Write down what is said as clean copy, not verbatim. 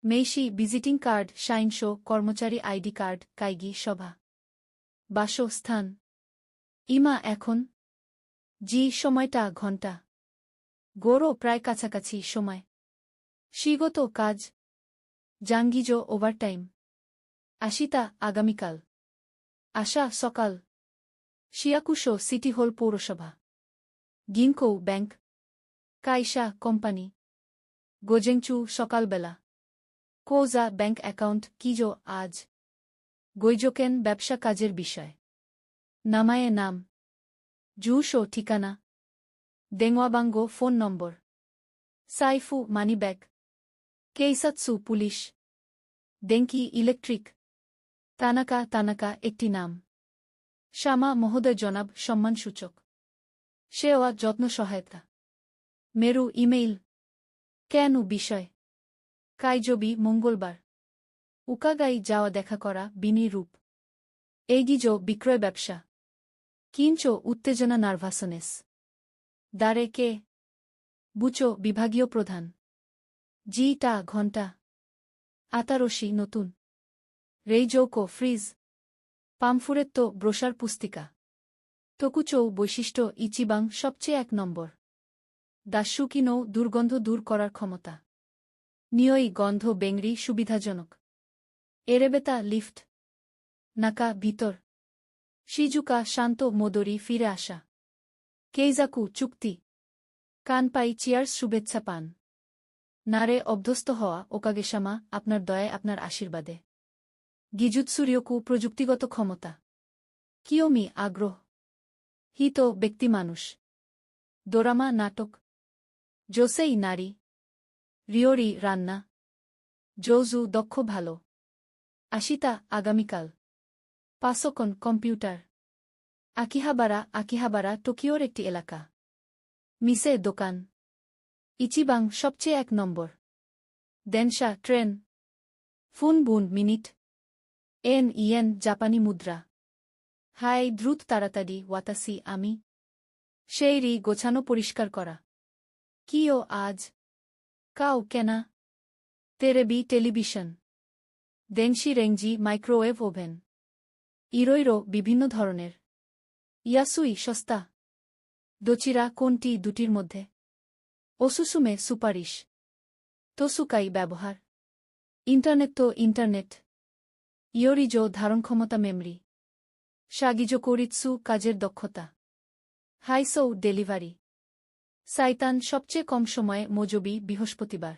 মেইশি visiting card শাইনশো কর্মচারী ID card কাইগি সভা বাসস্থান ইমা এখন জি সময়টা ঘণ্টা গোরো প্রায় কাছাকাছি সময় শিগত কাজ জাঙ্গিজো ওভারটাইম আশিতা আগামীকাল আশা সকাল শিয়াকুশো সিটি হল পৌরসভা গিনকো ব্যাংক কাইশা কোম্পানি গোজেংচু সকালবেলা কোজা ব্যাংক অ্যাকাউন্ট কিজো আজ গৈজোকেন ব্যবসা কাজের বিষয় নামায়ে নাম জুশো ঠিকানা দেংওয়াবাঙ্গো ফোন নম্বর সাইফু মানিব্যাগ কেইসাৎসু পুলিশ দেঙ্কি ইলেকট্রিক তানাকা তানাকা একটি নাম শ্যামা মহোদয় জনাব সম্মানসূচক সেওয়া যত্ন সহায়তা মেরু ইমেইল কেন বিষয় কাইজবি মঙ্গলবার উকাগাই যাওয়া দেখা করা বিনি রূপ এইগিজো বিক্রয় ব্যবসা কিঞ্চো উত্তেজনা নার্ভাসনেস দারে কে বুচো বিভাগীয় প্রধান জি-টা ঘণ্টা আতারসি নতুন রেইজৌকো ফ্রিজ পামফুরেত্তো ব্রোশার পুস্তিকা তোকুচৌ বৈশিষ্ট্য ইচিবাং সবচেয়ে 1 নম্বর দাসুকিনো দুর্গন্ধ দূর করার ক্ষমতা নিয়ই গন্ধ বেংরি সুবিধাজনক এরেবেতা লিফট নাকা ভিতর শিজুকা শান্ত মোদরি ফিরে আসা কেইজাকু চুক্তি কানপাই চিয়ার্স শুভেচ্ছা পান নারে অভ্যস্ত হওয়া ওকাগেশামা আপনার দয়ায় আপনার আশীর্বাদে গিজুৎসুরিয়কু প্রযুক্তিগত ক্ষমতা কিয়মি আগ্রহ হিতো ব্যক্তি মানুষ দোরামা নাটক জোসেই নারী রিওরি রান্না জৌজু দক্ষ ভালো আশিতা আগামীকাল পাসকন কম্পিউটার আকিহাবারা টোকিওর একটি এলাকা মিসে দোকান ইচিবাং সবচেয়ে 1 নম্বর দেনশা ট্রেন ফুন বুন মিনিট ইয়েন জাপানি মুদ্রা হাই দ্রুত তাড়াতাড়ি ওয়াতাসি আমি সেইরি গোছানো পরিষ্কার করা কিও আজ কাও কেনা তেরেবি টেলিভিশন দেনশি রেঞ্জি মাইক্রোওয়েভ ওভেন ইরোইরো বিভিন্ন ধরনের ইয়াসুই সস্তা দোচিরা কোনটি দুটির মধ্যে ওসুসুমে সুপারিশ তোসুকাই ব্যবহার ইন্টারনেট ইয়োরিজো ধারণক্ষমতা মেমরি সাগিজো কোরিৎসু কাজের দক্ষতা হাইসৌ ডেলিভারি সাইতান সবচেয়ে কম সময়ে মোজবি বৃহস্পতিবার